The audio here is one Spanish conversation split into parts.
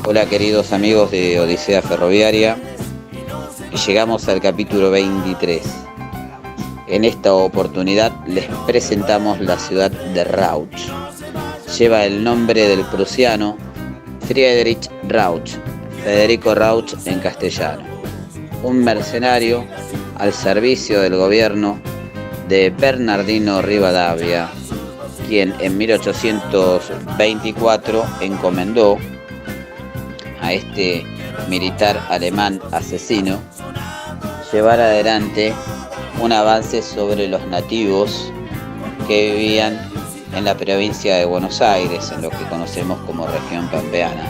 Hola queridos amigos de Odisea Ferroviaria, y llegamos al capítulo 23. En esta oportunidad les presentamos la ciudad de Rauch. Lleva el nombre del prusiano Friedrich Rauch, Federico Rauch en castellano, un mercenario al servicio del gobierno de Bernardino Rivadavia, quien en 1824 encomendó a este militar alemán asesino llevar adelante un avance sobre los nativos que vivían en la provincia de Buenos Aires, en lo que conocemos como región pampeana,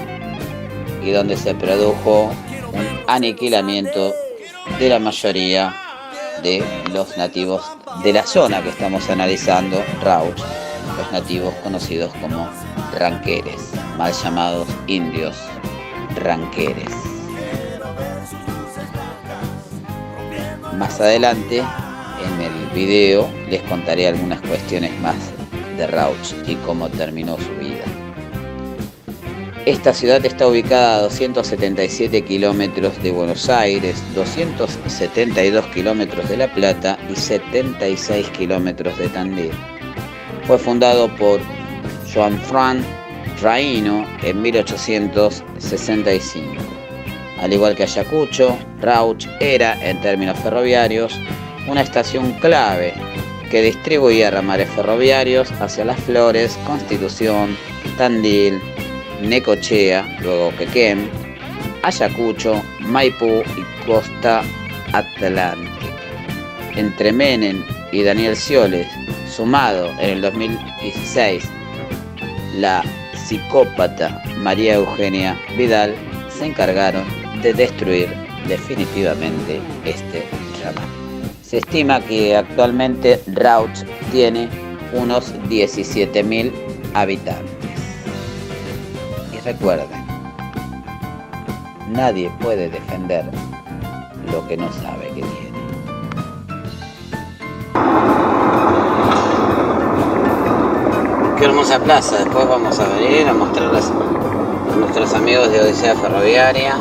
y donde se produjo un aniquilamiento de la mayoría de los nativos de la zona que estamos analizando, Rauch, los nativos conocidos como ranqueres, mal llamados indios ranqueres. Más adelante en el video les contaré algunas cuestiones más de Rauch y cómo terminó su vida. Esta ciudad está ubicada a 277 kilómetros de Buenos Aires, 272 kilómetros de La Plata y 76 kilómetros de Tandil. Fue fundado por Joan Fran Raino en 1865. Al igual que Ayacucho, Rauch era, en términos ferroviarios, una estación clave que distribuía ramales ferroviarios hacia Las Flores, Constitución, Tandil, Necochea, luego Quequén, Ayacucho, Maipú y Costa Atlántica. Entre Menem y Daniel Scioli, sumado en el 2016 la psicópata María Eugenia Vidal, se encargaron de destruir definitivamente este ramal. Se estima que actualmente Rauch tiene unos 17.000 habitantes. Y recuerden, nadie puede defender lo que no sabe que tiene. Qué hermosa plaza. Después vamos a venir a mostrarles a nuestros amigos de Odisea Ferroviaria.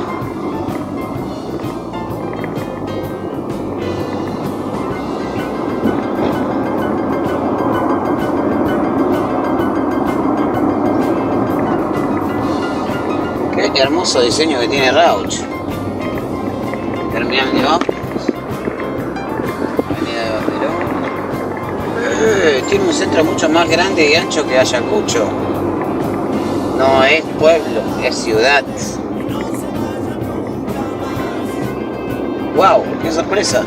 Qué hermoso diseño que tiene Rauch. Terminal de ómnibus. Avenida de Banderón. Tiene un centro mucho más grande y ancho que Ayacucho. No es pueblo, es ciudad. ¡Wow! ¡Qué sorpresa!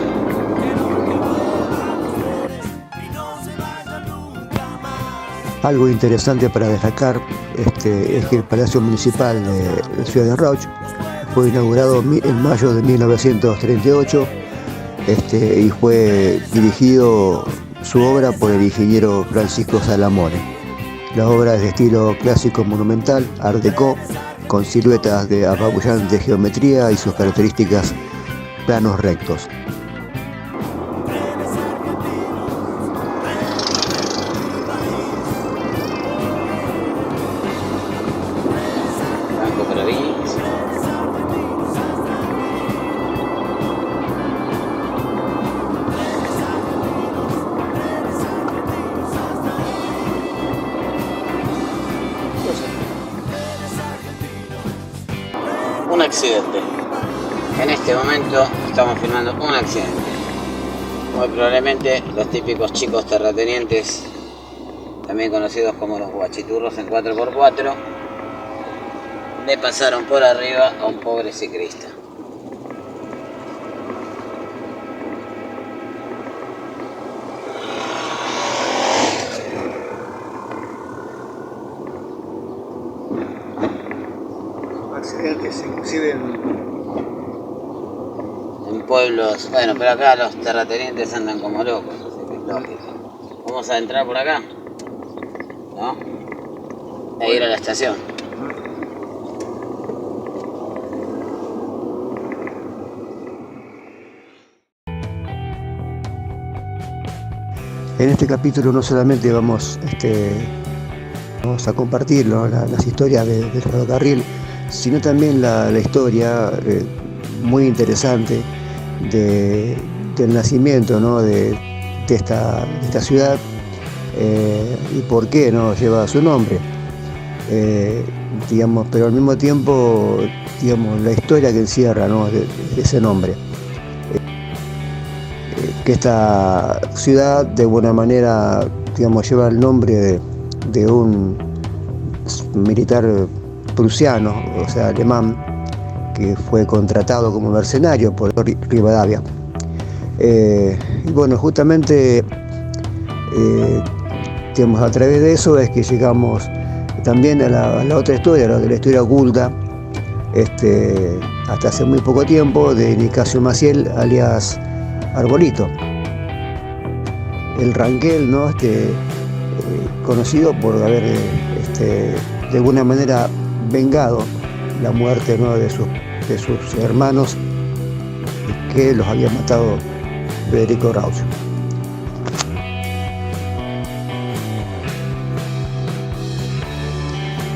Algo interesante para destacar es que el Palacio Municipal de la ciudad de Rauch fue inaugurado en mayo de 1938 y fue dirigido su obra por el ingeniero Francisco Salamone. La obra es de estilo clásico monumental, Art Deco, con siluetas de apabullante geometría y sus características planos rectos. Un accidente. En este momento estamos filmando un accidente. Muy probablemente los típicos chicos terratenientes, también conocidos como los guachiturros en 4x4, le pasaron por arriba a un pobre ciclista. Accidentes inclusive en pueblos, bueno, pero acá los terratenientes andan como locos, así que es lógico. Vamos a entrar por acá, ¿no? E ir a la estación. En este capítulo no solamente vamos a compartir, ¿no?, las historias del ferrocarril, sino también la historia muy interesante del nacimiento, ¿no? de esta ciudad y por qué, ¿no? lleva su nombre. Pero al mismo tiempo, la historia que encierra, ¿no? de ese nombre. Que esta ciudad de buena manera, lleva el nombre de un militar prusiano, o sea, alemán, que fue contratado como mercenario por Rivadavia. Y bueno, justamente, a través de eso es que llegamos también a la otra historia, de la historia oculta, hasta hace muy poco tiempo, de Nicasio Maciel, alias Arbolito. El Ranquel, ¿no? Conocido por haber de alguna manera vengado la muerte, ¿no? de sus hermanos que los había matado Federico Rauch.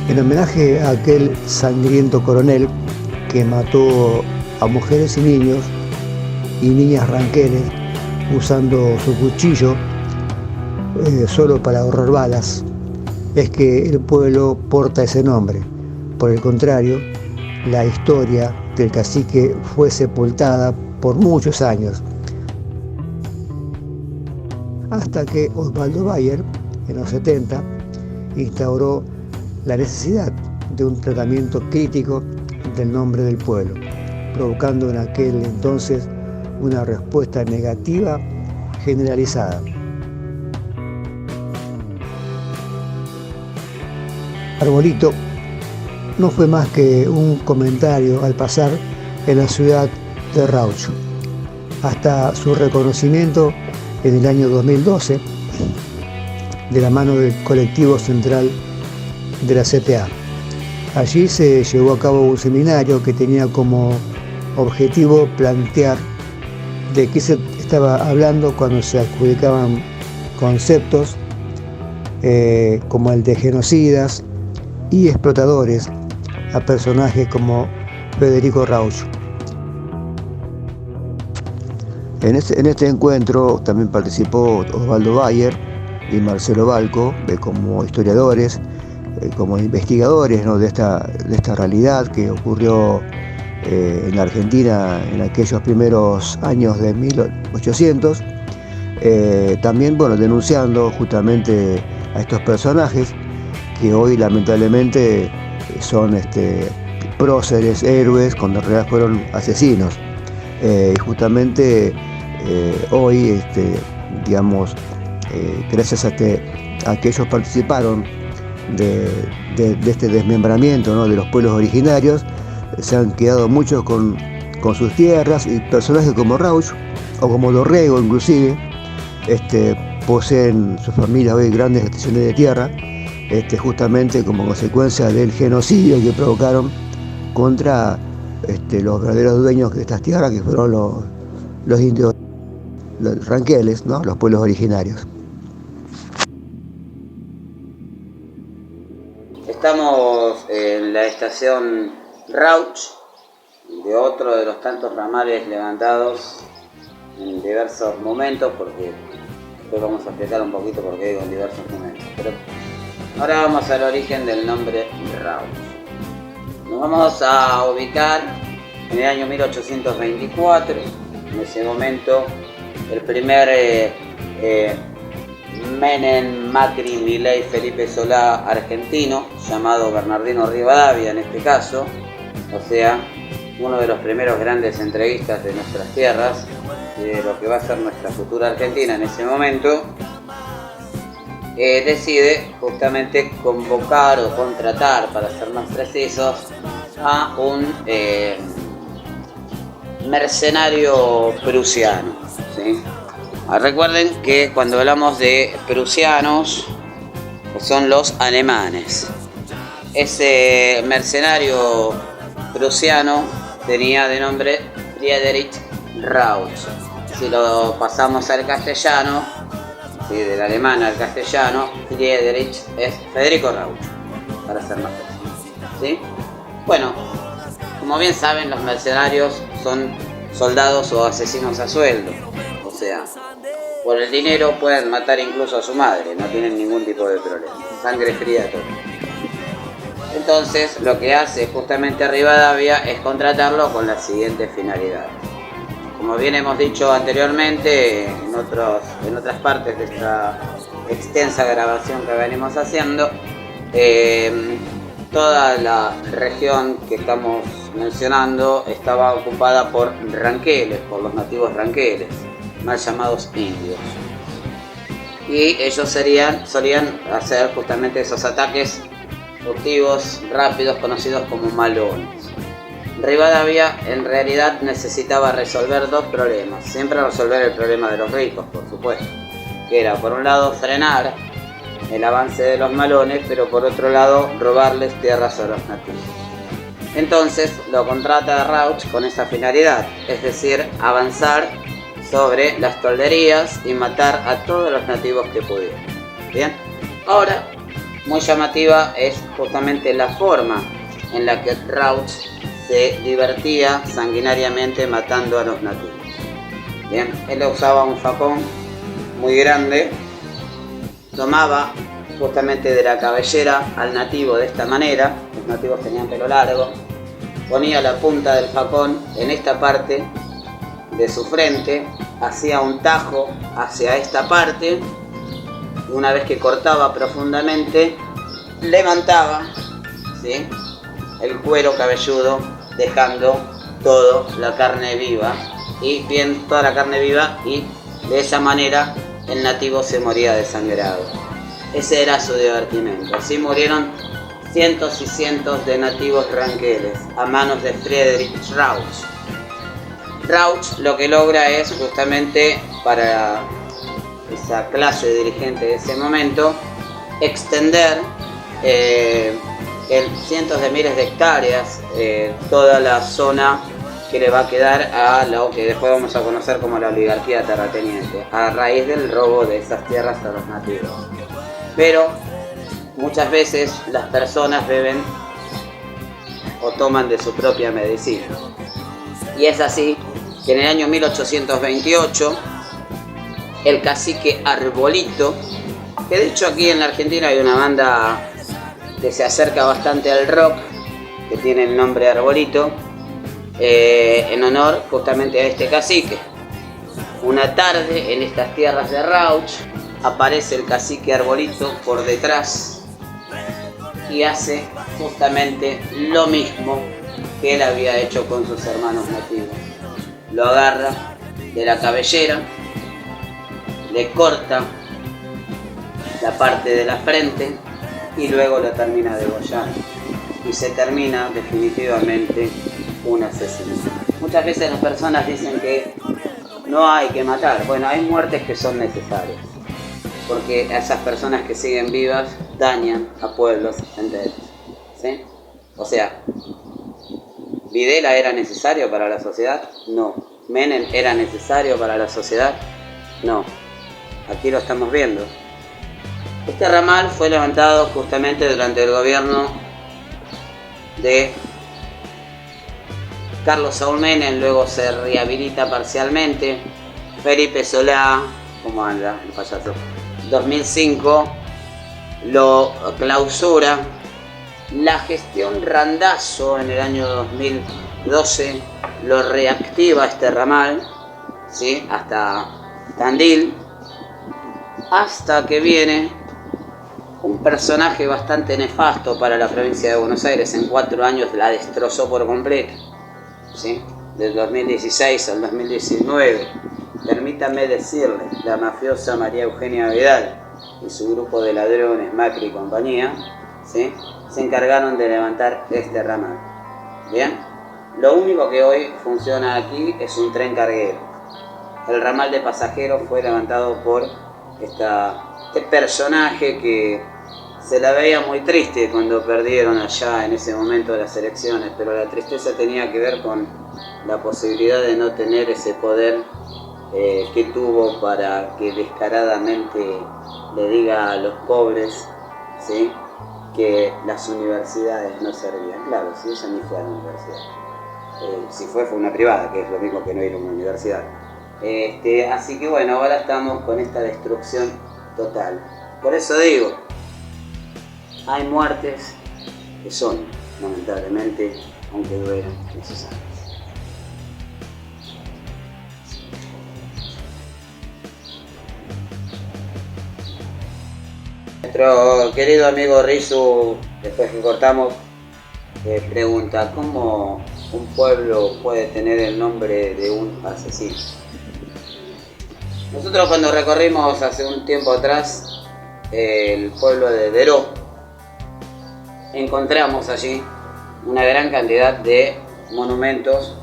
En homenaje a aquel sangriento coronel que mató a mujeres y niñas ranqueles usando su cuchillo solo para ahorrar balas, es que el pueblo porta ese nombre. Por el contrario, la historia del cacique fue sepultada por muchos años, hasta que Osvaldo Bayer, en los 70, instauró la necesidad de un tratamiento crítico del nombre del pueblo, provocando en aquel entonces una respuesta negativa generalizada. Arbolito no fue más que un comentario al pasar en la ciudad de Rauch, hasta su reconocimiento en el año 2012 de la mano del colectivo central de la CTA. Allí se llevó a cabo un seminario que tenía como objetivo plantear de qué se estaba hablando cuando se adjudicaban conceptos como el de genocidas y explotadores a personajes como Federico Rauch. En este encuentro también participó Osvaldo Bayer y Marcelo Balco como historiadores, como investigadores, ¿no? de esta realidad que ocurrió en la Argentina en aquellos primeros años de 1800, también denunciando justamente a estos personajes que hoy lamentablemente son próceres, héroes, cuando en realidad fueron asesinos. Justamente hoy, gracias a que ellos participaron de este desmembramiento, ¿no? de los pueblos originarios, se han quedado muchos con sus tierras, y personajes como Rauch o como Dorrego inclusive poseen sus familias hoy grandes extensiones de tierra, justamente como consecuencia del genocidio que provocaron contra los verdaderos dueños de estas tierras, que fueron los indios, los ranqueles, ¿no? los pueblos originarios. Estamos en la estación Rauch, de otro de los tantos ramales levantados en diversos momentos, porque después vamos a explicar un poquito por qué digo en diversos momentos. Pero ahora vamos al origen del nombre Rauch. Nos vamos a ubicar en el año 1824. En ese momento, el primer Menem, Macri, Milei, Felipe Solá argentino, llamado Bernardino Rivadavia en este caso, o sea, uno de los primeros grandes entreguistas de nuestras tierras y de lo que va a ser nuestra futura Argentina en ese momento, decide justamente convocar o contratar, para ser más precisos, a un mercenario prusiano, ¿sí? Recuerden que cuando hablamos de prusianos son los alemanes. Ese mercenario prusiano tenía de nombre Friedrich Rauch. Si lo pasamos al castellano, ¿sí? Del alemán al castellano, Friedrich es Federico Rauch, para ser más preciso, ¿sí? Bueno, como bien saben, los mercenarios son soldados o asesinos a sueldo. O sea, por el dinero pueden matar incluso a su madre, no tienen ningún tipo de problema. Sangre fría todo. Entonces, lo que hace justamente Rivadavia es contratarlo con la siguiente finalidad. Como bien hemos dicho anteriormente, en otras partes de esta extensa grabación que venimos haciendo, toda la región que estamos mencionando estaba ocupada por ranqueles, por los nativos ranqueles, mal llamados indios. Y ellos solían hacer justamente esos ataques furtivos, rápidos, conocidos como malones. Rivadavia en realidad necesitaba resolver dos problemas. Siempre resolver el problema de los ricos, por supuesto, que era por un lado frenar el avance de los malones, pero por otro lado robarles tierras a los nativos. Entonces lo contrata Rauch con esa finalidad, es decir, avanzar sobre las tolderías y matar a todos los nativos que pudiera. Bien, ahora muy llamativa es justamente la forma en la que Rauch se divertía sanguinariamente matando a los nativos. Bien, él usaba un facón muy grande, tomaba justamente de la cabellera al nativo de esta manera, los nativos tenían pelo largo, ponía la punta del facón en esta parte de su frente, hacía un tajo hacia esta parte, y una vez que cortaba profundamente, levantaba, ¿sí?, el cuero cabelludo, dejando toda la carne viva, y de esa manera el nativo se moría desangrado. Ese era su divertimento. Así murieron cientos y cientos de nativos ranqueles a manos de Friedrich Rauch. Rauch lo que logra es justamente, para esa clase dirigente de ese momento, extender en cientos de miles de hectáreas toda la zona que le va a quedar a lo que después vamos a conocer como la oligarquía terrateniente, a raíz del robo de esas tierras a los nativos. Pero muchas veces las personas beben o toman de su propia medicina. Y es así que en el año 1828 el cacique Arbolito, que de hecho aquí en la Argentina hay una banda que se acerca bastante al rock, que tiene el nombre Arbolito, en honor justamente a este cacique. Una tarde en estas tierras de Rauch aparece el cacique Arbolito por detrás y hace justamente lo mismo que él había hecho con sus hermanos nativos. Lo agarra de la cabellera, le corta la parte de la frente y luego lo termina degollando. Y se termina definitivamente un asesinato. Muchas veces las personas dicen que no hay que matar. Bueno, hay muertes que son necesarias, porque a esas personas que siguen vivas dañan a pueblos enteros, ¿sí? O sea, ¿Videla era necesario para la sociedad? No. ¿Menem era necesario para la sociedad? No. Aquí lo estamos viendo. Este ramal fue levantado justamente durante el gobierno de Carlos Saúl Menem, luego se rehabilita parcialmente. Felipe Solá, ¿cómo anda el payaso? 2005 lo clausura. La gestión Randazzo en el año 2012 lo reactiva este ramal, ¿sí?, hasta Tandil, hasta que viene un personaje bastante nefasto para la provincia de Buenos Aires. En 4 años la destrozó por completo, ¿sí?, del 2016 al 2019. Permítame decirle, la mafiosa María Eugenia Vidal y su grupo de ladrones, Macri y compañía, ¿sí?, se encargaron de levantar este ramal. Bien, lo único que hoy funciona aquí es un tren carguero. El ramal de pasajeros fue levantado por este personaje que se la veía muy triste cuando perdieron allá en ese momento las elecciones, pero la tristeza tenía que ver con la posibilidad de no tener ese poder que tuvo para que descaradamente le diga a los pobres, ¿sí?, que las universidades no servían. Claro, si ella ni fue a la universidad. Si fue una privada, que es lo mismo que no ir a una universidad. Así que bueno, ahora estamos con esta destrucción total. Por eso digo, hay muertes que son, lamentablemente, aunque duelan, necesarias. Nuestro querido amigo Rizu, después que cortamos, pregunta, ¿cómo un pueblo puede tener el nombre de un asesino? Nosotros cuando recorrimos hace un tiempo atrás el pueblo de Deró, encontramos allí una gran cantidad de monumentos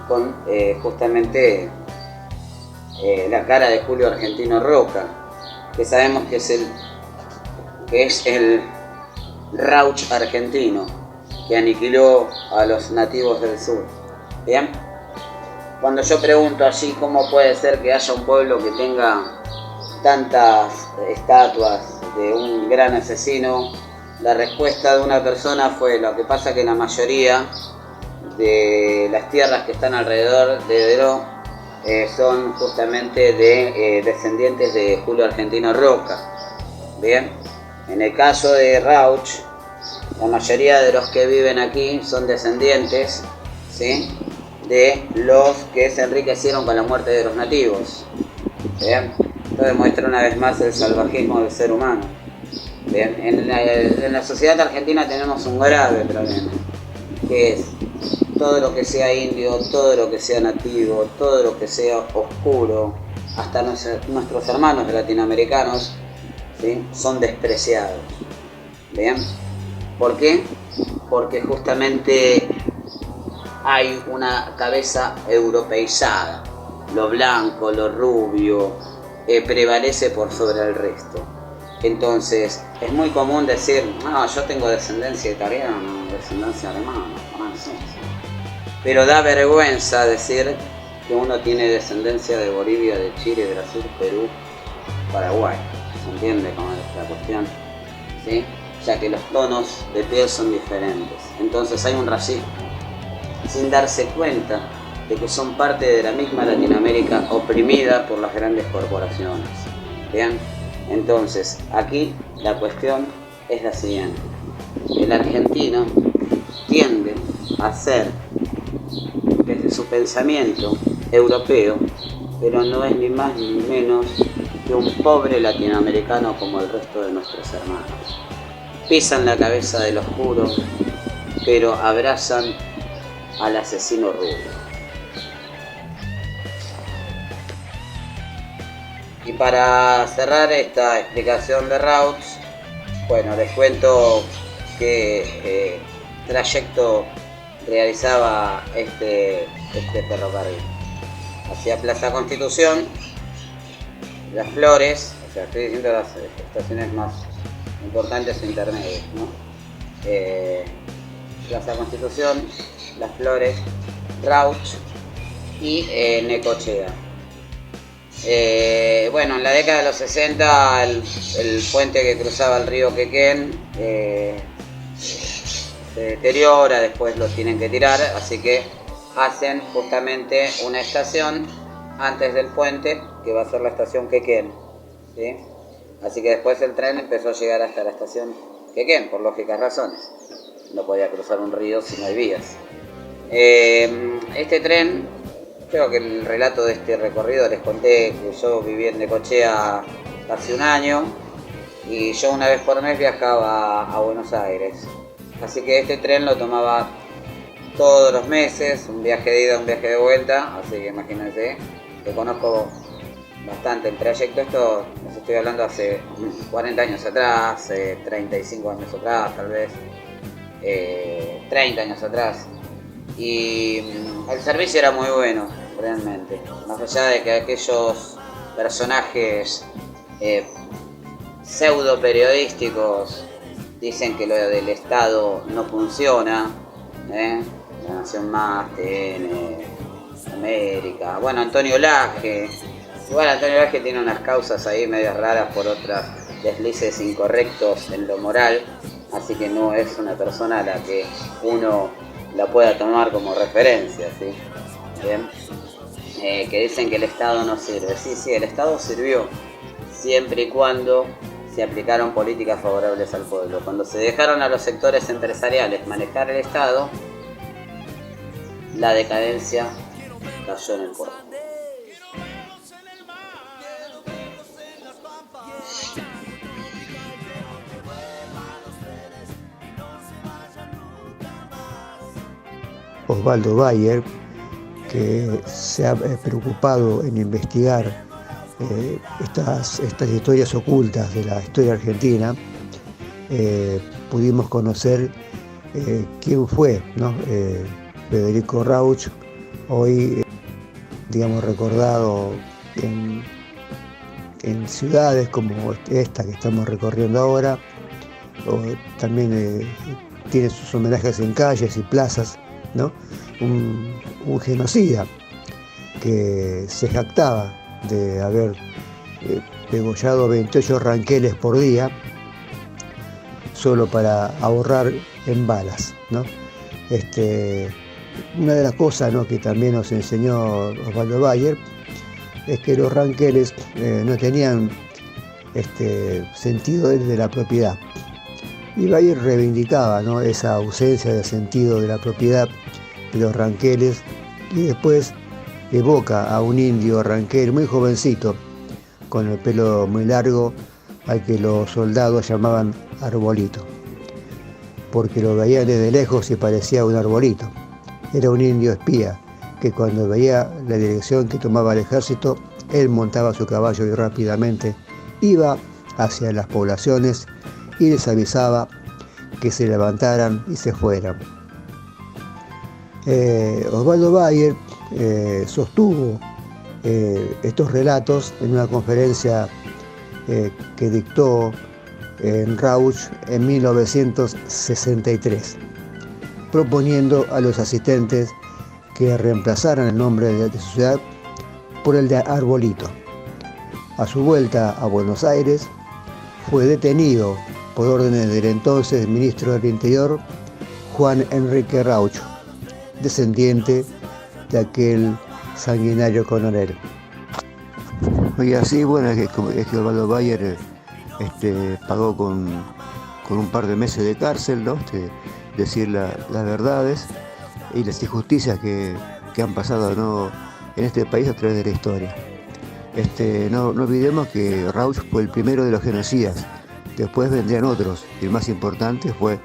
con justamente la cara de Julio Argentino Roca, que sabemos que es el Rauch argentino que aniquiló a los nativos del sur. Bien, cuando yo pregunto allí cómo puede ser que haya un pueblo que tenga tantas estatuas de un gran asesino, la respuesta de una persona fue: lo que pasa que la mayoría de las tierras que están alrededor de Deró son justamente de descendientes de Julio Argentino Roca. Bien, en el caso de Rauch, la mayoría de los que viven aquí son descendientes, ¿sí?, de los que se enriquecieron con la muerte de los nativos. Bien, esto demuestra una vez más el salvajismo del ser humano. Bien, en la sociedad argentina tenemos un grave problema, que es todo lo que sea indio, todo lo que sea nativo, todo lo que sea oscuro, hasta nuestros hermanos latinoamericanos, ¿sí?, son despreciados. Bien, ¿por qué? Porque justamente hay una cabeza europeizada, lo blanco, lo rubio, prevalece por sobre el resto. Entonces, es muy común decir, no, yo tengo descendencia italiana, descendencia alemana, francesa. Pero da vergüenza decir que uno tiene descendencia de Bolivia, de Chile, de Brasil, Perú, Paraguay. ¿Se entiende cómo es la cuestión? ¿Sí? Ya que los tonos de piel son diferentes. Entonces hay un racismo, sin darse cuenta de que son parte de la misma Latinoamérica oprimida por las grandes corporaciones. ¿Bien? Entonces, aquí la cuestión es la siguiente. El argentino tiende a ser, desde su pensamiento, europeo, pero no es ni más ni menos que un pobre latinoamericano como el resto de nuestros hermanos. Pisan la cabeza del oscuro, pero abrazan al asesino rubio. Y para cerrar esta explicación de Rauch, bueno, les cuento qué trayecto realizaba este ferrocarril. Hacia Plaza Constitución, Las Flores, o sea, estoy diciendo las estaciones más importantes o intermedias, ¿no? Plaza Constitución, Las Flores, Rauch y Necochea. Bueno, en la década de los 60 el puente que cruzaba el río Quequén se deteriora, después lo tienen que tirar, así que hacen justamente una estación antes del puente que va a ser la estación Quequén, ¿sí? Así que después el tren empezó a llegar hasta la estación Quequén, por lógicas razones. No podía cruzar un río si no hay vías. Este tren, creo que el relato de este recorrido les conté que yo viví en Necochea hace un año y yo una vez por mes viajaba a Buenos Aires. Así que este tren lo tomaba todos los meses, un viaje de ida, un viaje de vuelta, así que imagínense que conozco bastante el trayecto. Esto les estoy hablando hace 40 años atrás, 35 años atrás, tal vez 30 años atrás. Y el servicio era muy bueno, realmente. Más allá de que aquellos personajes pseudo periodísticos dicen que lo del Estado no funciona, La Nación Más, TN, América, bueno, Antonio Laje. Igual Antonio Laje tiene unas causas ahí medias raras por otros deslices incorrectos en lo moral, así que no es una persona a la que uno la pueda tomar como referencia, ¿sí? Bien. Que dicen que el Estado no sirve. Sí, el Estado sirvió, siempre y cuando se aplicaron políticas favorables al pueblo. Cuando se dejaron a los sectores empresariales manejar el Estado, la decadencia cayó en el pueblo. Osvaldo Bayer, que se ha preocupado en investigar estas historias ocultas de la historia argentina, pudimos conocer quién fue, ¿no? Federico Rauch, hoy digamos recordado en ciudades como esta que estamos recorriendo ahora, o también tiene sus homenajes en calles y plazas, ¿no? Un genocida que se jactaba de haber degollado 28 ranqueles por día solo para ahorrar en balas, ¿no? Una de las cosas, ¿no?, que también nos enseñó Osvaldo Bayer es que los ranqueles no tenían sentido de la propiedad. Y Bayer reivindicaba, ¿no?, esa ausencia de sentido de la propiedad de los ranqueles, y después evoca a un indio ranquel muy jovencito, con el pelo muy largo, al que los soldados llamaban Arbolito, porque lo veían desde lejos y parecía un arbolito. Era un indio espía, que cuando veía la dirección que tomaba el ejército, él montaba su caballo y rápidamente iba hacia las poblaciones y les avisaba que se levantaran y se fueran. Osvaldo Bayer sostuvo estos relatos en una conferencia que dictó en Rauch en 1963, proponiendo a los asistentes que reemplazaran el nombre de su ciudad por el de Arbolito. A su vuelta a Buenos Aires, fue detenido por órdenes del entonces ministro del Interior, Juan Enrique Rauch, descendiente de aquel sanguinario coronel. Y así, bueno, es que Osvaldo Bayer pagó con un par de meses de cárcel, ¿no? Decir las verdades y las injusticias que han pasado, ¿no?, en este país a través de la historia. No olvidemos que Rauch fue el primero de los genocidas, después vendrían otros, y el más importante fue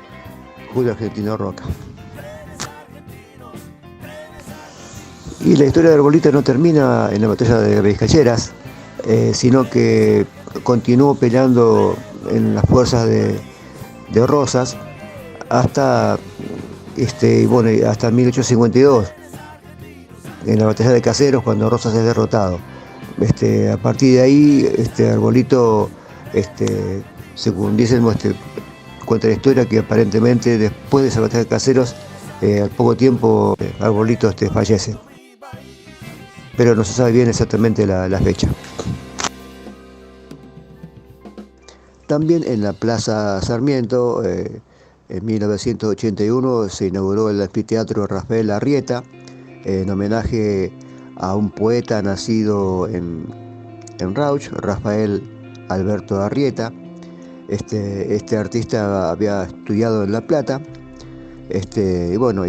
Julio Argentino Roca. Y la historia de Arbolito no termina en la batalla de Vizcacheras, sino que continuó peleando en las fuerzas de Rosas hasta 1852, en la batalla de Caseros, cuando Rosas es derrotado. A partir de ahí, Arbolito, según dicen, cuenta la historia que aparentemente después de esa batalla de Caseros, al poco tiempo, Arbolito fallece. Pero no se sabe bien exactamente la fecha. También en la Plaza Sarmiento, en 1981, se inauguró el anfiteatro Rafael Arrieta, en homenaje a un poeta nacido en Rauch, Rafael Alberto Arrieta. Este artista había estudiado en La Plata, y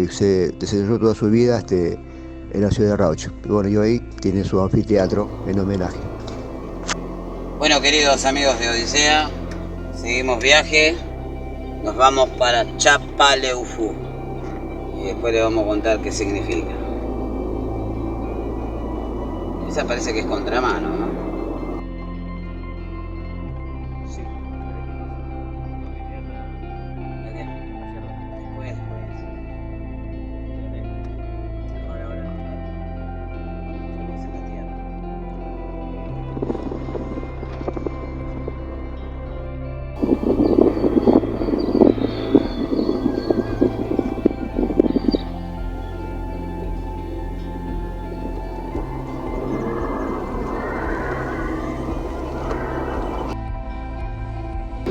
se desarrolló toda su vida en la ciudad de Rauch. Y hoy tiene su anfiteatro en homenaje. Bueno, queridos amigos de Odisea, seguimos viaje, nos vamos para Chapaleufú y después les vamos a contar qué significa. Esa parece que es contramano, ¿no? Sí.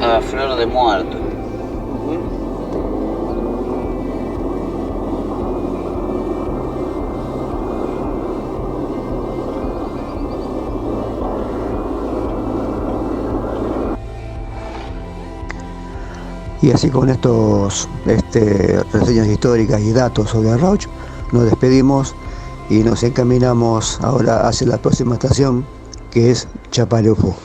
A Flor de Muerto. Y así con estos reseñas históricas y datos sobre Rauch, nos despedimos y nos encaminamos ahora hacia la próxima estación, que es Chapalupú.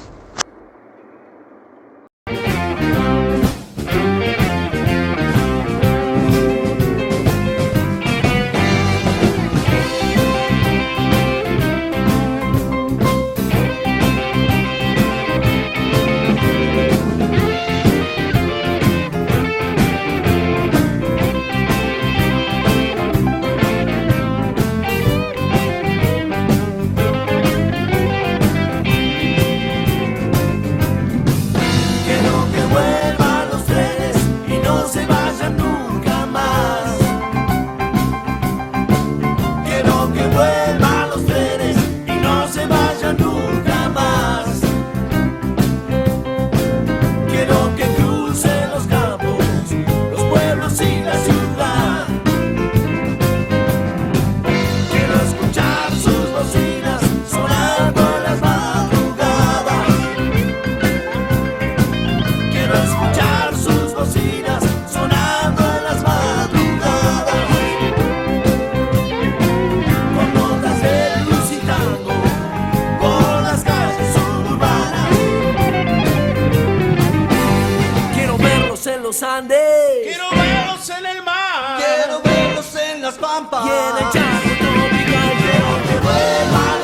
Quiero verlos en el mar. Quiero verlos en las pampas. Y en el charco tropical. Quiero que vuelvan